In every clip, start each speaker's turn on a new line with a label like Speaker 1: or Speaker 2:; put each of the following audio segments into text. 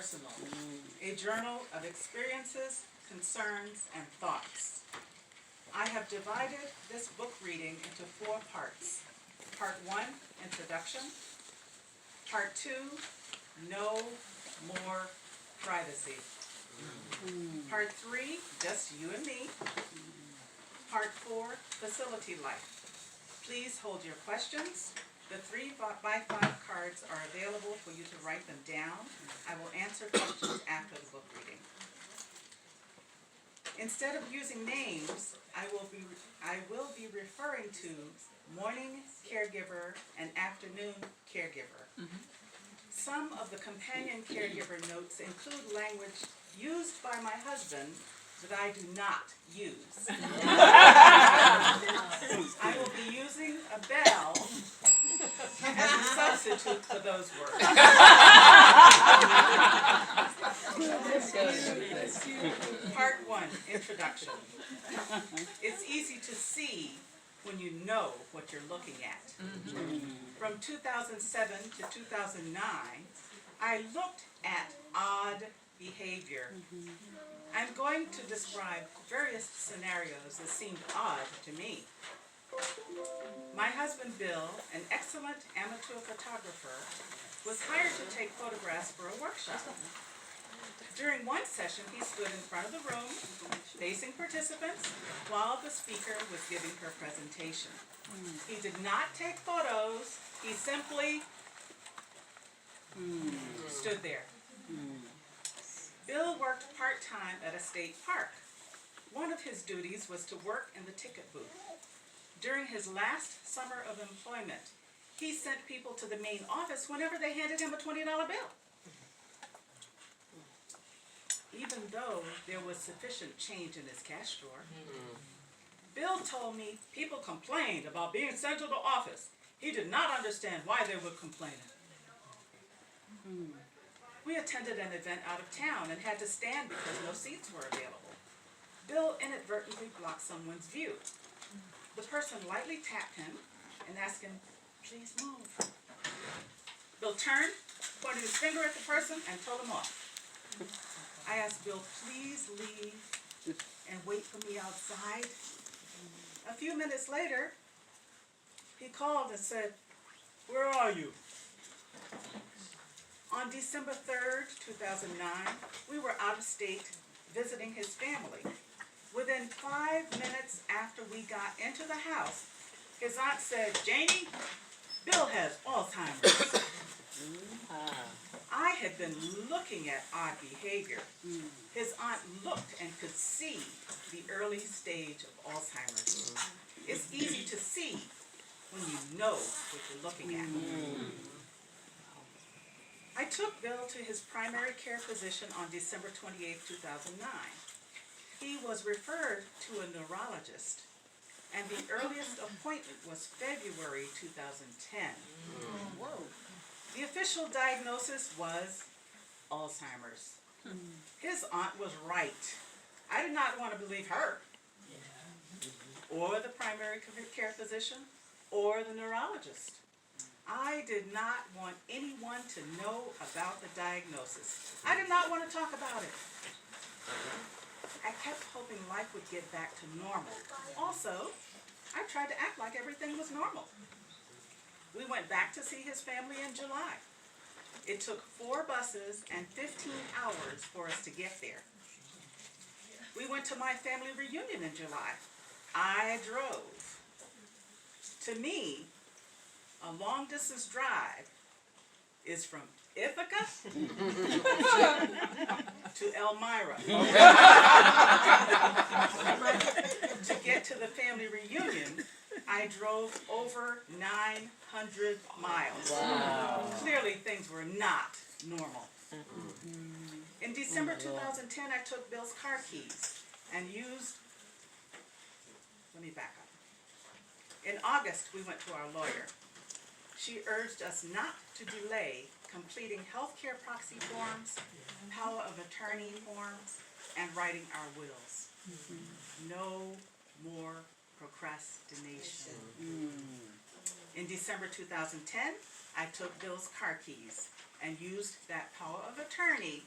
Speaker 1: Personal, a journal of experiences, concerns, and thoughts. I have divided this book reading into 4 parts. Part 1, Introduction. Part 2, No More Privacy. Part 3, Just You and Me. Part 4, Facility Life. Please hold your questions. The 3x5 cards are available for you to write them down. I will answer questions after the book reading. Instead of using names, I will be referring to morning caregiver and afternoon caregiver. Some of the companion caregiver notes include language used by my husband that I do not use. I will be using a bell as a substitute for those words. Part 1, Introduction. It's easy to see when you know what you're looking at. From 2007 to 2009, I looked at odd behavior. I'm going to describe various scenarios that seemed odd to me. My husband Bill, an excellent amateur photographer, was hired to take photographs for a workshop. During one session, he stood in front of the room, facing participants, while the speaker was giving her presentation. He did not take photos, he simply stood there. Bill worked part-time at a state park. One of his duties was to work in the ticket booth. During his last summer of employment, he sent people to the main office whenever they handed him a $20 bill. Even though there was sufficient change in his cash drawer. Bill told me people complained about being sent to the office. He did not understand why they were complaining. We attended an event out of town and had to stand because no seats were available. Bill inadvertently blocked someone's view. The person lightly tapped him and asked him, "Please move." Bill turned, pointed his finger at the person, and told him off. I asked Bill, "Please leave and wait for me outside." A few minutes later, he called and said, "Where are you?" On December 3rd, 2009, we were out of state visiting his family. Within 5 minutes after we got into the house, his aunt said, "Janie, Bill has Alzheimer's." I had been looking at odd behavior. His aunt looked and could see the early stage of Alzheimer's. It's easy to see when you know what you're looking at. I took Bill to his primary care physician on December 28, 2009. He was referred to a neurologist, and the earliest appointment was February 2010. The official diagnosis was Alzheimer's. His aunt was right. I did not want to believe her, or the primary care physician, or the neurologist. I did not want anyone to know about the diagnosis. I did not want to talk about it. I kept hoping life would get back to normal. Also, I tried to act like everything was normal. We went back to see his family in July. It took 4 buses and 15 hours for us to get there. We went to my family reunion in July. I drove. To me, a long-distance drive is from Ithaca to Elmira. To get to the family reunion, I drove over 900 miles. Wow. Clearly, things were not normal. In December 2010, I took Bill's car keys and used, let me back up. In August, we went to our lawyer. She urged us not to delay completing healthcare proxy forms, power of attorney forms, and writing our wills. No more procrastination. In December 2010, I took Bill's car keys and used that power of attorney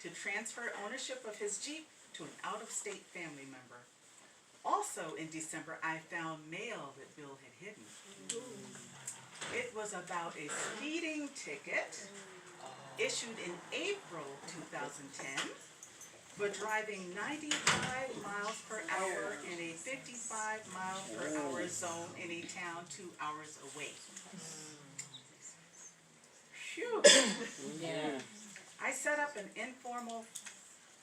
Speaker 1: to transfer ownership of his Jeep to an out-of-state family member. Also in December, I found mail that Bill had hidden. It was about a speeding ticket issued in April 2010 for driving 95 miles per hour in a 55 mile per hour zone in a town 2 hours away. Phew.
Speaker 2: Yeah.
Speaker 1: I set up an informal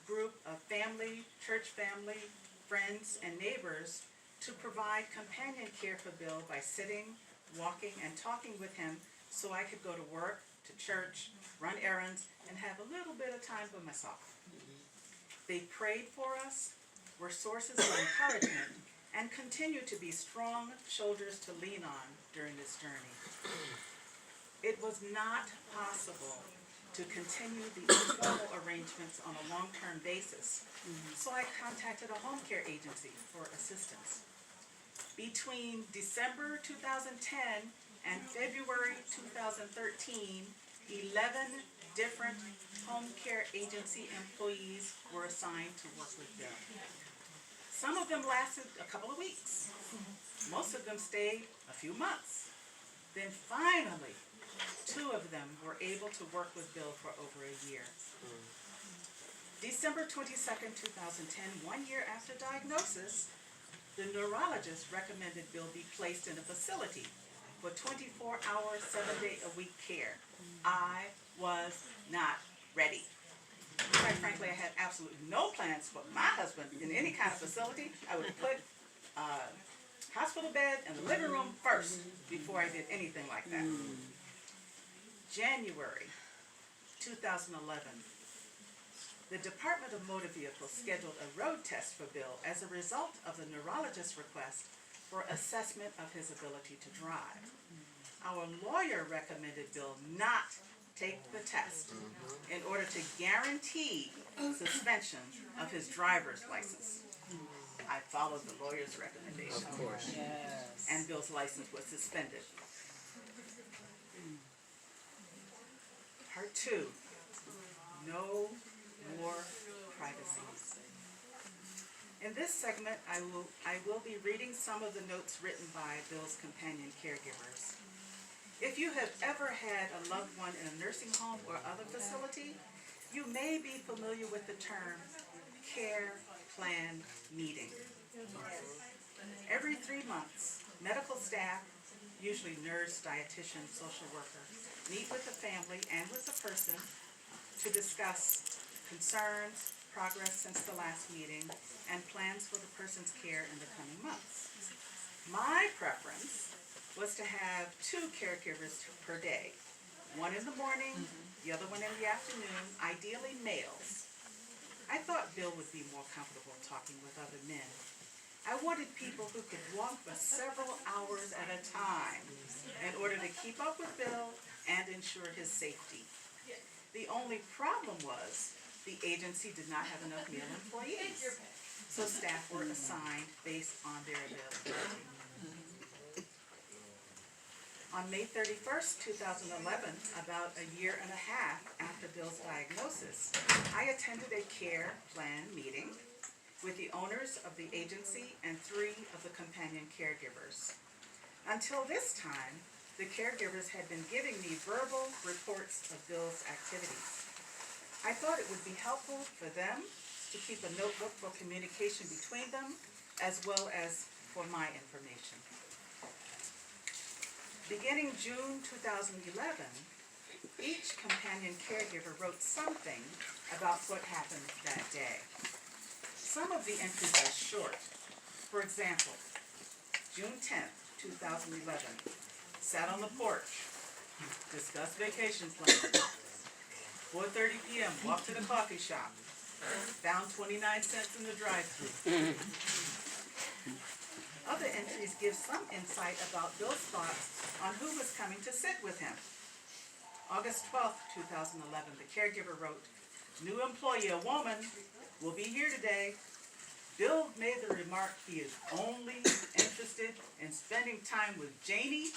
Speaker 1: group of family, church family, friends, and neighbors to provide companion care for Bill by sitting, walking, and talking with him so I could go to work, to church, run errands, and have a little bit of time for myself. They prayed for us, were sources of encouragement, and continue to be strong shoulders to lean on during this journey. It was not possible to continue the informal arrangements on a long-term basis, so I contacted a home care agency for assistance. Between December 2010 and February 2013, 11 different home care agency employees were assigned to work with Bill. Some of them lasted a couple of weeks. Most of them stayed a few months. Then finally, 2 of them were able to work with Bill for over a year. December 22nd, 2010, 1 year after diagnosis, the neurologist recommended Bill be placed in a facility for 24-hour, 7-day-a-week care. I was not ready. Quite frankly, I had absolutely no plans for my husband in any kind of facility. I would put a hospital bed in the living room first before I did anything like that. January 2011, the Department of Motor Vehicles scheduled a road test for Bill as a result of the neurologist's request for assessment of his ability to drive. Our lawyer recommended Bill not take the test in order to guarantee suspension of his driver's license. I followed the lawyer's recommendation.
Speaker 3: Of course.
Speaker 2: Yes.
Speaker 1: And Bill's license was suspended. Part 2, no more privacy. In this segment, I will be reading some of the notes written by Bill's companion caregivers. If you have ever had a loved one in a nursing home or other facility, you may be familiar with the term care plan meeting. Every 3 months, medical staff, usually nurse, dietitian, social worker, meet with the family and with the person to discuss concerns, progress since the last meeting, and plans for the person's care in the coming months. My preference was to have 2 caregivers per day, one in the morning, the other one in the afternoon, ideally males. I thought Bill would be more comfortable talking with other men. I wanted people who could walk for several hours at a time in order to keep up with Bill and ensure his safety. The only problem was the agency did not have enough male employees, so staff were assigned based on their availability. On May 31st, 2011, about a year and a half after Bill's diagnosis, I attended a care plan meeting with the owners of the agency and 3 of the companion caregivers. Until this time, the caregivers had been giving me verbal reports of Bill's activities. I thought it would be helpful for them to keep a notebook for communication between them, as well as for my information. Beginning June 2011, each companion caregiver wrote something about what happened that day. Some of the entries are short. For example, June 10th, 2011, sat on the porch, discussed vacation plans. 4:30 p.m., walked to the coffee shop, found 29 cents in the drive-thru. Other entries give some insight about Bill's thoughts on who was coming to sit with him. August 12th, 2011, the caregiver wrote, "New employee, a woman, will be here today. Bill made the remark he is only interested in spending time with Janie,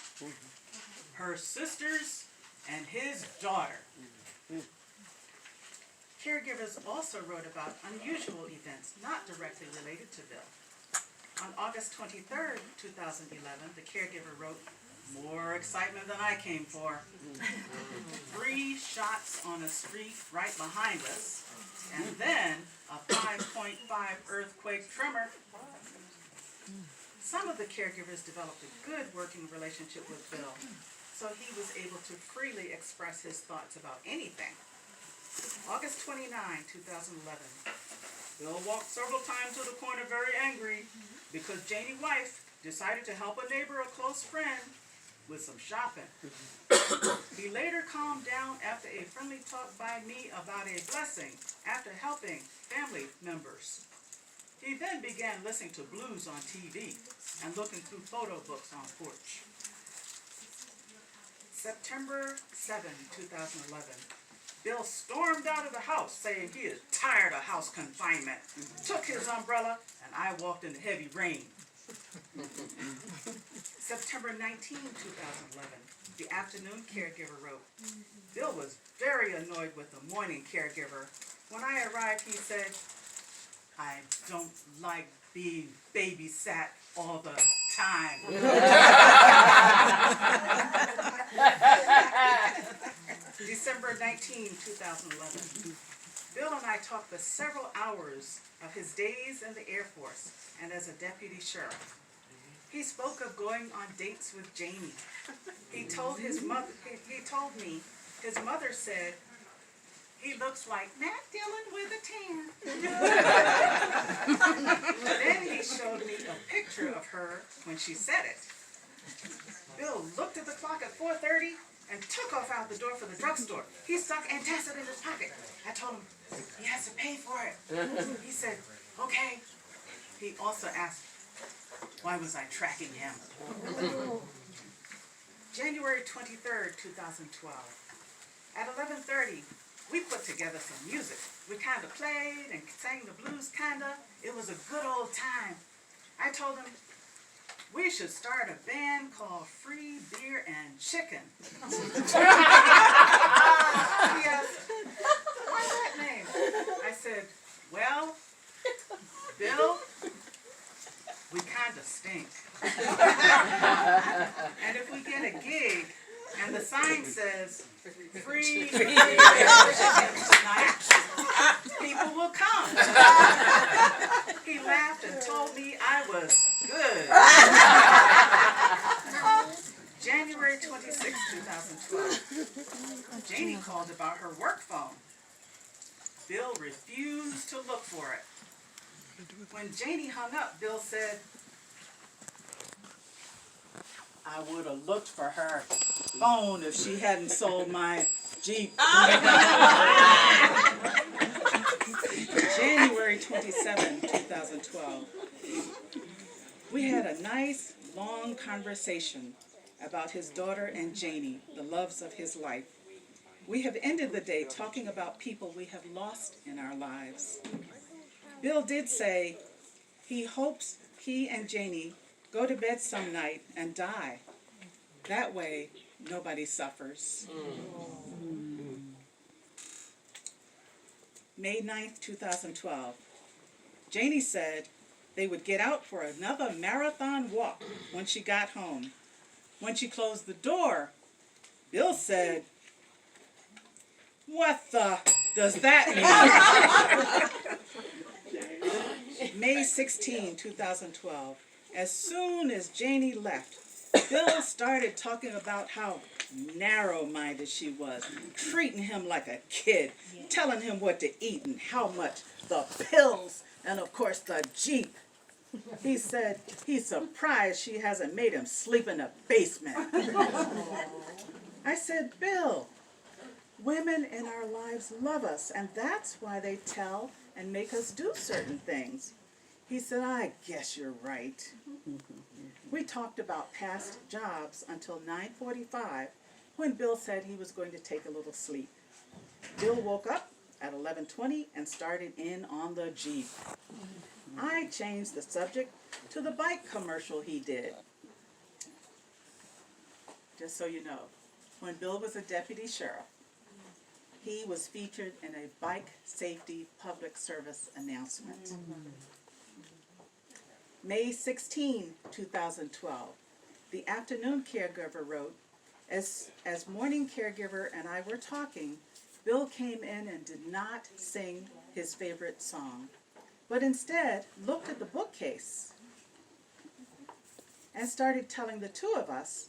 Speaker 1: her sisters, and his daughter." Caregivers also wrote about unusual events not directly related to Bill. On August 23rd, 2011, the caregiver wrote, "More excitement than I came for. 3 shots on a street right behind us, and then a 5.5 earthquake tremor." Some of the caregivers developed a good working relationship with Bill, so he was able to freely express his thoughts about anything. August 29, 2011. Bill walked several times to the corner very angry because Janie's wife decided to help a neighbor, a close friend, with some shopping. He later calmed down after a friendly talk by me about a blessing after helping family members. He then began listening to blues on TV and looking through photo books on porch. September 7, 2011. Bill stormed out of the house saying he is tired of house confinement, took his umbrella, and I walked in the heavy rain. September 19, 2011. The afternoon caregiver wrote, "Bill was very annoyed with the morning caregiver. When I arrived, he said, 'I don't like being babysat all the time.'" December 19, 2011. Bill and I talked for several hours of his days in the Air Force and as a deputy sheriff. He spoke of going on dates with Janie. He told me his mother said, "He looks like Matt Dillon with a tan." Then he showed me a picture of her when she said it. Bill looked at the clock at 4:30 and took off out the door for the drugstore. He stuck antacid in his pocket. I told him he has to pay for it. He said, "Okay." He also asked, why was I tracking him? January 23rd, 2012. At 11:30, we put together some music. We kind of played and sang the blues, kinda. It was a good old time. I told him we should start a band called Free Beer and Chicken. He asked, "Why that name?" I said, "Well, Bill, we kind of stink. And if we get a gig and the sign says free beer and chicken tonight, people will come." He laughed and told me I was good. January 26, 2012. Janie called about her work phone. Bill refused to look for it. When Janie hung up, Bill said, "I would have looked for her phone if she hadn't sold my Jeep." January 27, 2012. We had a nice, long conversation about his daughter and Janie, the loves of his life. We have ended the day talking about people we have lost in our lives. Bill did say he hopes he and Janie go to bed some night and die. That way, nobody suffers. May 9th, 2012. Janie said they would get out for another marathon walk when she got home. When she closed the door, Bill said, "What the does that mean?" May 16, 2012. As soon as Janie left, Bill started talking about how narrow-minded she was, treating him like a kid, telling him what to eat and how much, the pills, and of course the Jeep. He said he's surprised she hasn't made him sleep in the basement. I said, "Bill, women in our lives love us, and that's why they tell and make us do certain things." He said, "I guess you're right." We talked about past jobs until 9:45, when Bill said he was going to take a little sleep. Bill woke up at 11:20 and started in on the Jeep. I changed the subject to the bike commercial he did. Just so you know, when Bill was a deputy sheriff, he was featured in a bike safety public service announcement. May 16, 2012, the afternoon caregiver wrote, as morning caregiver and I were talking, Bill came in and did not sing his favorite song, but instead looked at the bookcase and started telling the two of us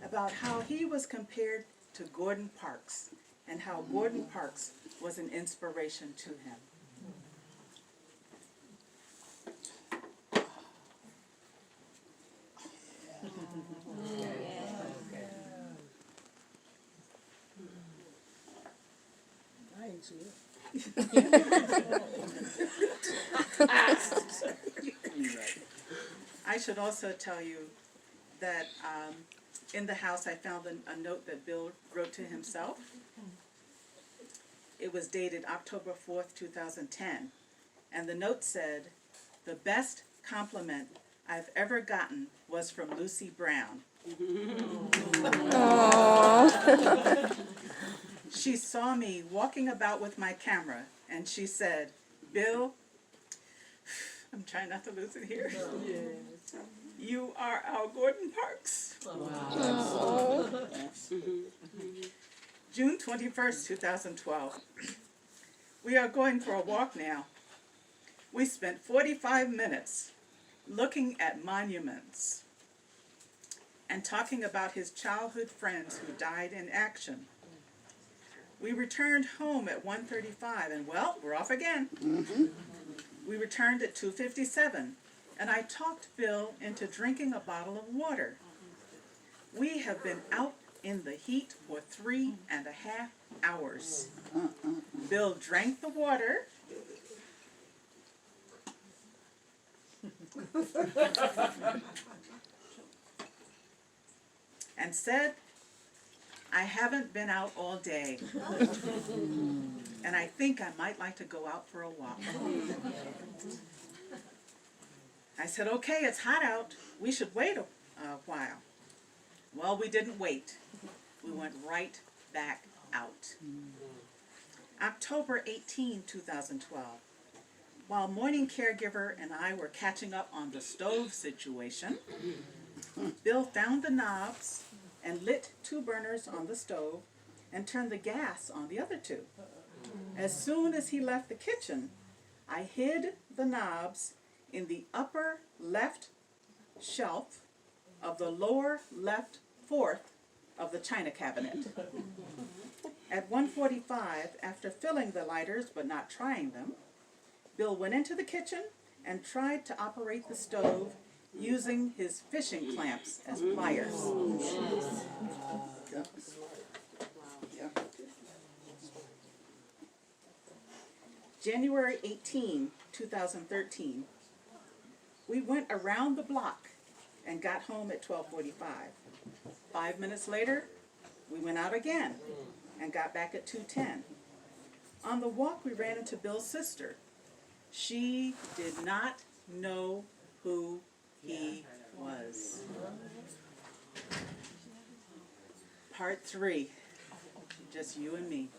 Speaker 1: about how he was compared to Gordon Parks and how Gordon Parks was an inspiration to him.
Speaker 3: I ain't see it.
Speaker 1: I should also tell you that in the house I found a note that Bill wrote to himself. It was dated October 4th, 2010, and the note said, "The best compliment I've ever gotten was from Lucy Brown. She saw me walking about with my camera, and she said, 'Bill,' I'm trying not to lose it here, 'you are our Gordon Parks.'"
Speaker 2: Wow.
Speaker 1: June 21st, 2012. We are going for a walk now. We spent 45 minutes looking at monuments and talking about his childhood friends who died in action. We returned home at 1:35 and, well, we're off again. We returned at 2:57 and I talked Bill into drinking a bottle of water. We have been out in the heat for 3.5 hours. Bill drank the water and said, "I haven't been out all day, and I think I might like to go out for a walk." I said, "Okay, it's hot out. We should wait a while." Well, we didn't wait. We went right back out. October 18, 2012. While morning caregiver and I were catching up on the stove situation, Bill found the knobs and lit 2 burners on the stove and turned the gas on the other 2. As soon as he left the kitchen, I hid the knobs in the upper left shelf of the lower left fourth of the china cabinet. At 1:45, after filling the lighters but not trying them, Bill went into the kitchen and tried to operate the stove using his fishing clamps as pliers. January 18, 2013, we went around the block and got home at 12:45. 5 minutes later, we went out again and got back at 2:10. On the walk, we ran into Bill's sister. She did not know who he was. Part 3, just you and me.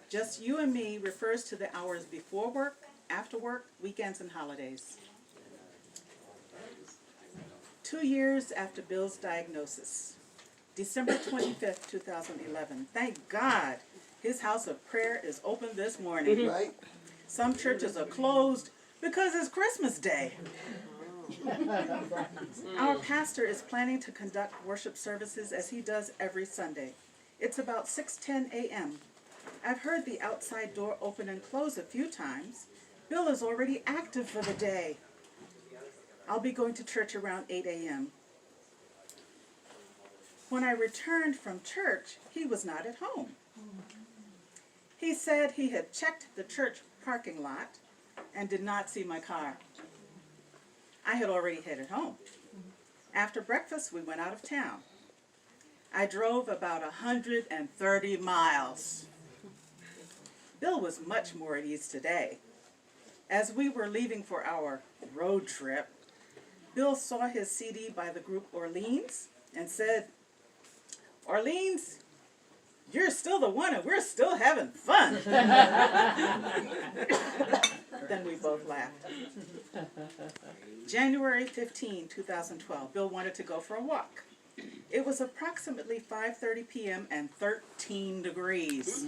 Speaker 1: Just you and me refers to the hours before work, after work, weekends, and holidays. 2 years after Bill's diagnosis, December 25th, 2011. Thank God his house of prayer is open this morning.
Speaker 3: Right?
Speaker 1: Some churches are closed because it's Christmas Day. Our pastor is planning to conduct worship services as he does every Sunday. It's about 6:10 a.m. I've heard the outside door open and close a few times. Bill is already active for the day. I'll be going to church around 8 a.m. When I returned from church, he was not at home. He said he had checked the church parking lot and did not see my car. I had already headed home. After breakfast, we went out of town. I drove about 130 miles. Bill was much more at ease today. As we were leaving for our road trip, Bill saw his CD by the group Orleans and said, Orleans, you're still the one and we're still having fun. Then we both laughed. January 15, 2012, Bill wanted to go for a walk. It was approximately 5:30 p.m. and 13 degrees.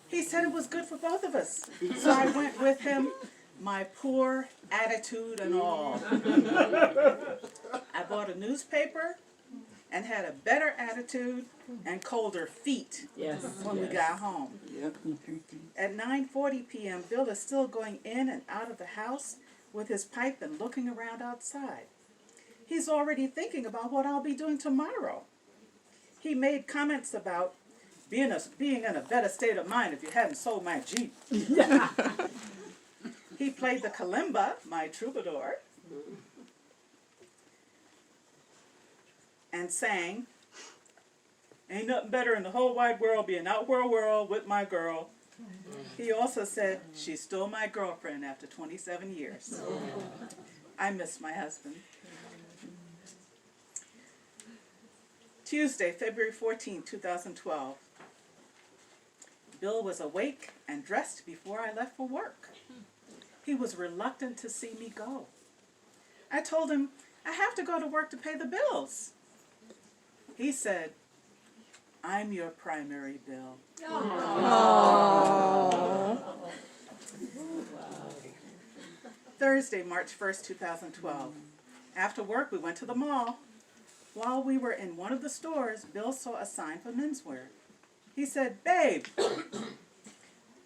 Speaker 1: He said it was good for both of us, so I went with him, my poor attitude and all. I bought a newspaper and had a better attitude and colder feet when we got home. At 9:40 p.m., Bill is still going in and out of the house with his pipe and looking around outside. He's already thinking about what I'll be doing tomorrow. He made comments about being in a better state of mind if you hadn't sold my Jeep. He played the kalimba, my troubadour, and sang, "Ain't nothing better in the whole wide world being out for a whirl with my girl." He also said, "She's still my girlfriend after 27 years. I miss my husband. Tuesday, February 14, 2012. Bill was awake and dressed before I left for work. He was reluctant to see me go. I told him, I have to go to work to pay the bills. He said, I'm your primary bill. Thursday, March 1st, 2012. After work, we went to the mall. While we were in one of the stores, Bill saw a sign for menswear. He said, babe,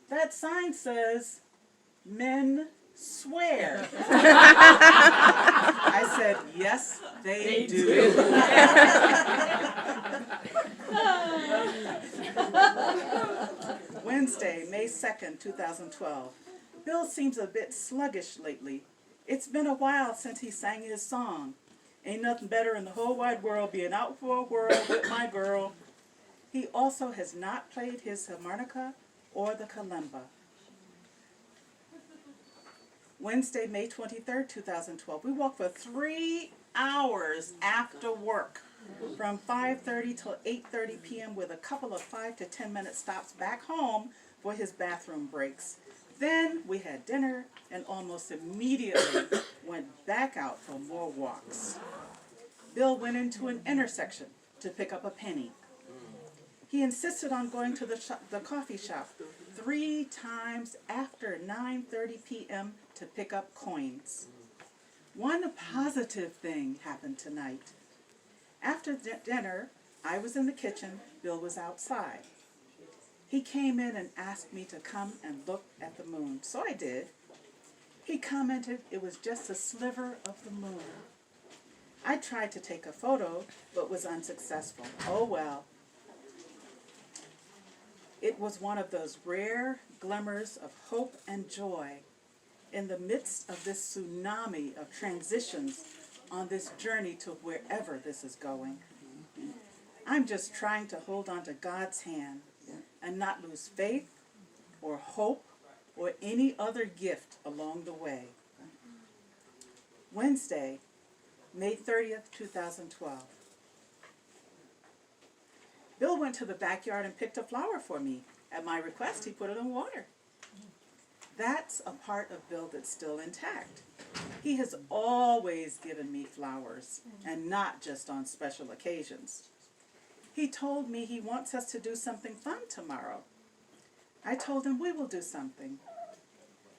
Speaker 1: that sign says, men swear. I said, yes, they do. Wednesday, May 2nd, 2012. Bill seems a bit sluggish lately. It's been a while since he sang his song. Ain't nothing better in the whole wide world being out for a whirl with my girl. He also has not played his harmonica or the kalimba. Wednesday, May 23rd, 2012. We walked for 3 hours after work, from 5:30 till 8:30 p.m. with a couple of 5 to 10 minute stops back home for his bathroom breaks. Then we had dinner and almost immediately went back out for more walks. Bill went into an intersection to pick up a penny. He insisted on going to the coffee shop 3 times after 9:30 p.m. to pick up coins. One positive thing happened tonight. After dinner, I was in the kitchen, Bill was outside. He came in and asked me to come and look at the moon, so I did. He commented it was just a sliver of the moon. I tried to take a photo, but was unsuccessful. Oh well. It was one of those rare glimmers of hope and joy in the midst of this tsunami of transitions on this journey to wherever this is going. I'm just trying to hold on to God's hand and not lose faith or hope or any other gift along the way. Wednesday, May 30th, 2012. Bill went to the backyard and picked a flower for me. At my request, he put it in water. That's a part of Bill that's still intact. He has always given me flowers, and not just on special occasions. He told me he wants us to do something fun tomorrow. I told him we will do something.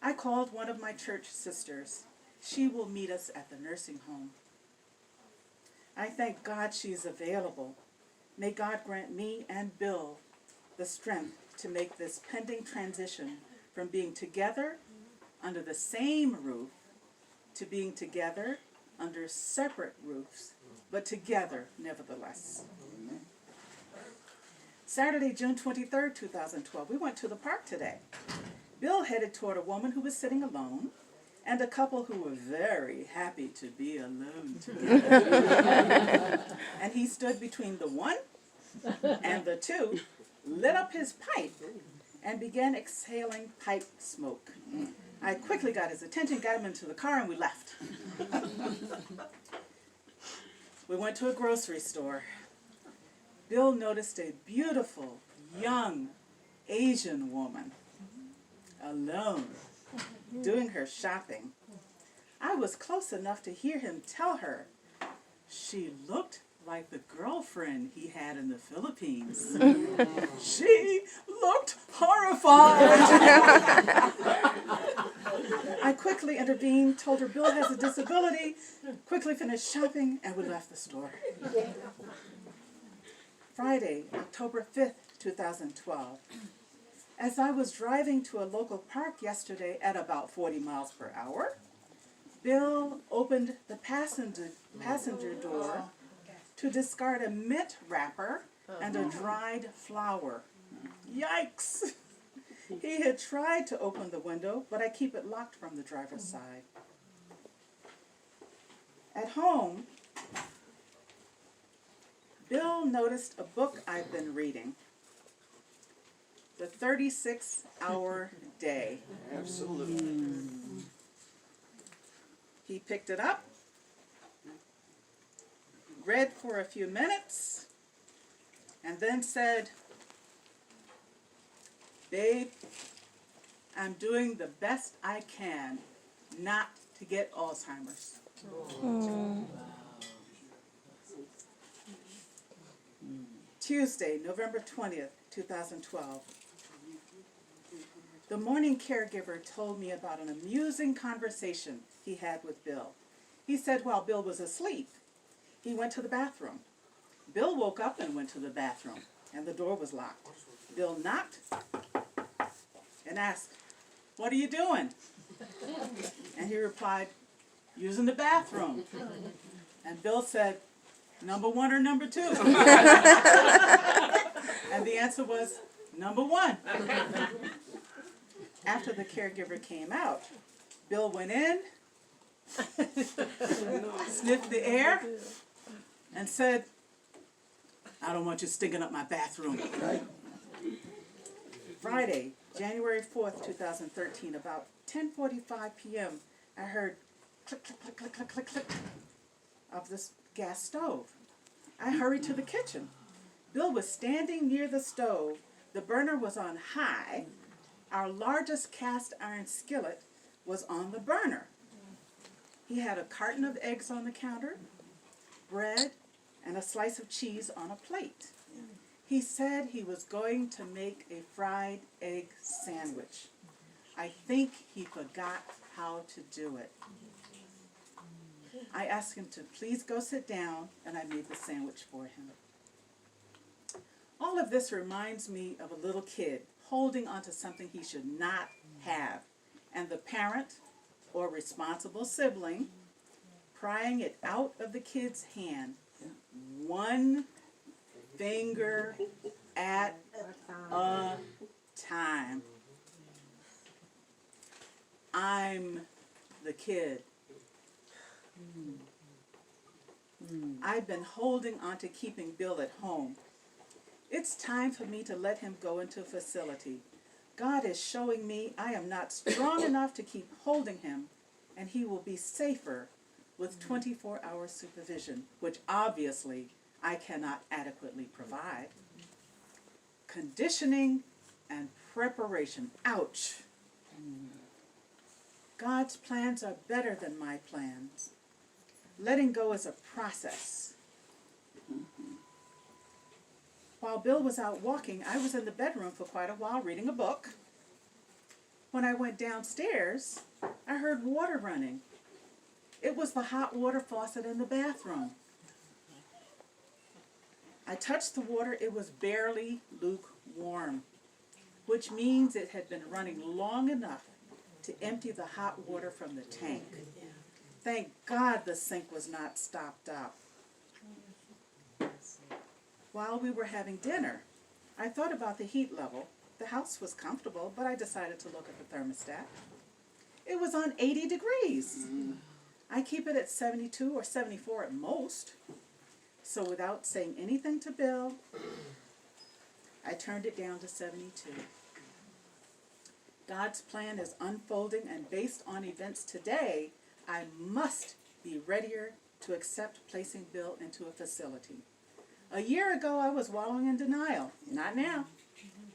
Speaker 1: I called one of my church sisters. She will meet us at the nursing home. I thank God she is available. May God grant me and Bill the strength to make this pending transition from being together under the same roof to being together under separate roofs, but together nevertheless. Saturday, June 23rd, 2012, we went to the park today. Bill headed toward a woman who was sitting alone and a couple who were very happy to be alone together. And he stood between the one and the two, lit up his pipe, and began exhaling pipe smoke. I quickly got his attention, got him into the car, and we left. We went to a grocery store. Bill noticed a beautiful, young Asian woman alone doing her shopping. I was close enough to hear him tell her she looked like the girlfriend he had in the Philippines. She looked horrified. I quickly intervened, told her Bill has a disability, quickly finished shopping, and we left the store. Friday, October 5th, 2012. As I was driving to a local park yesterday at about 40 miles per hour, Bill opened the passenger door to discard a mint wrapper and a dried flower. Yikes! He had tried to open the window, but I keep it locked from the driver's side. At home, Bill noticed a book I've been reading, The 36-Hour Day.
Speaker 2: Absolutely.
Speaker 1: He picked it up, read for a few minutes, and then said, "Babe, I'm doing the best I can not to get Alzheimer's." Tuesday, November 20th, 2012. The morning caregiver told me about an amusing conversation he had with Bill. He said while Bill was asleep, he went to the bathroom. Bill woke up and went to the bathroom, and the door was locked. Bill knocked and asked, "What are you doing?" And he replied, "Using the bathroom." And Bill said, "Number one or number two?" And the answer was, "Number one." After the caregiver came out, Bill went in, sniffed the air, and said, "I don't want you stinking up my bathroom." Friday, January 4th, 2013, about 10:45 p.m., I heard click, click, click, click, click, click, click of this gas stove. I hurried to the kitchen. Bill was standing near the stove. The burner was on high. Our largest cast iron skillet was on the burner. He had a carton of eggs on the counter, bread, and a slice of cheese on a plate. He said he was going to make a fried egg sandwich. I think he forgot how to do it. I asked him to please go sit down, and I made the sandwich for him. All of this reminds me of a little kid holding onto something he should not have, and the parent or responsible sibling prying it out of the kid's hand, one finger at a time. I'm the kid. I've been holding on to keeping Bill at home. It's time for me to let him go into a facility. God is showing me I am not strong enough to keep holding him, and he will be safer with 24-hour supervision, which obviously I cannot adequately provide. Conditioning and preparation. Ouch. God's plans are better than my plans. Letting go is a process. While Bill was out walking, I was in the bedroom for quite a while reading a book. When I went downstairs, I heard water running. It was the hot water faucet in the bathroom. I touched the water. It was barely lukewarm, which means it had been running long enough to empty the hot water from the tank. Thank God the sink was not stopped up. While we were having dinner, I thought about the heat level. The house was comfortable, but I decided to look at the thermostat. It was on 80 degrees. I keep it at 72 or 74 at most. So without saying anything to Bill, I turned it down to 72. God's plan is unfolding, and based on events today, I must be readier to accept placing Bill into a facility. A year ago, I was wallowing in denial. Not now.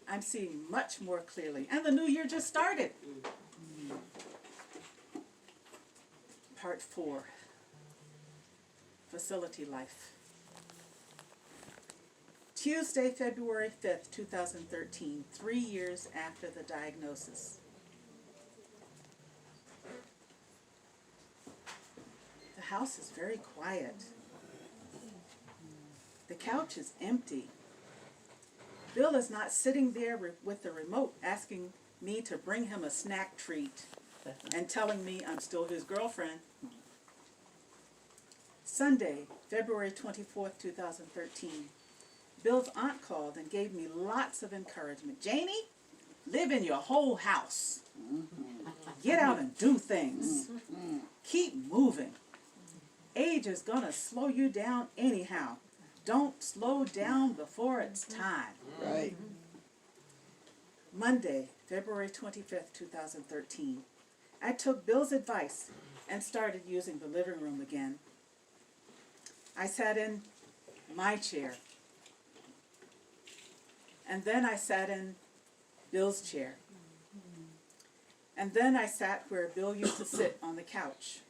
Speaker 1: I'm seeing much more clearly, and the new year just started. Part 4, facility life. Tuesday, February 5th, 2013, 3 years after the diagnosis. The house is very quiet. The couch is empty. Bill is not sitting there with the remote asking me to bring him a snack treat and telling me I'm still his girlfriend. Sunday, February 24th, 2013. Bill's aunt called and gave me lots of encouragement. Janie, live in your whole house. Get out and do things. Keep moving. Age is gonna slow you down anyhow. Don't slow down before it's time.
Speaker 3: Right.
Speaker 1: Monday, February 25th, 2013. I took Bill's advice and started using the living room again. I sat in my chair. And then I sat in Bill's chair. And then I sat where Bill used to sit on the couch.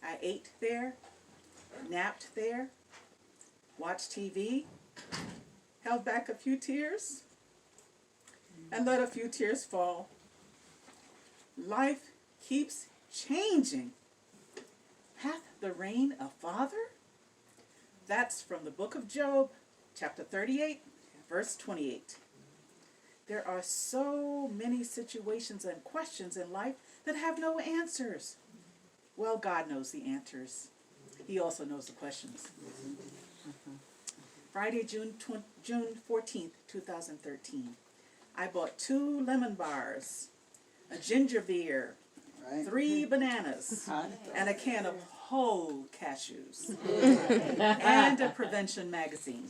Speaker 1: I ate there, napped there, watched TV, held back a few tears, and let a few tears fall. Life keeps changing. Hath the reign a father? That's from the book of Job, chapter 38, verse 28. There are so many situations and questions in life that have no answers. Well, God knows the answers. He also knows the questions. Friday, June 14th, 2013. I bought 2 lemon bars, a ginger beer,
Speaker 3: Right.
Speaker 1: 3 bananas,
Speaker 3: Huh?
Speaker 1: and a can of whole cashews, and a prevention magazine.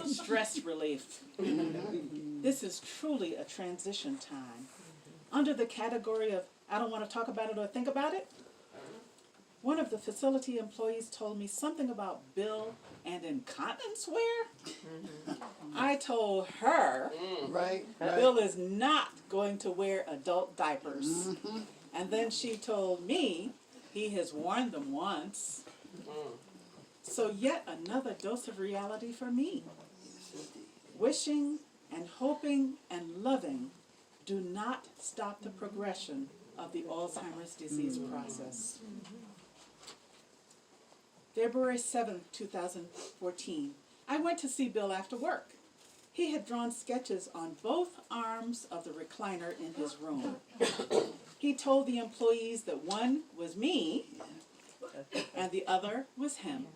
Speaker 1: Stress relief. This is truly a transition time. Under the category of I don't want to talk about it or think about it, one of the facility employees told me something about Bill and incontinence wear. I told her
Speaker 3: Right.
Speaker 1: Bill is not going to wear adult diapers. And then she told me he has worn them once. So yet another dose of reality for me. Wishing and hoping and loving do not stop the progression of the Alzheimer's disease process. February 7th, 2014. I went to see Bill after work. He had drawn sketches on both arms of the recliner in his room. He told the employees that one was me and the other was him.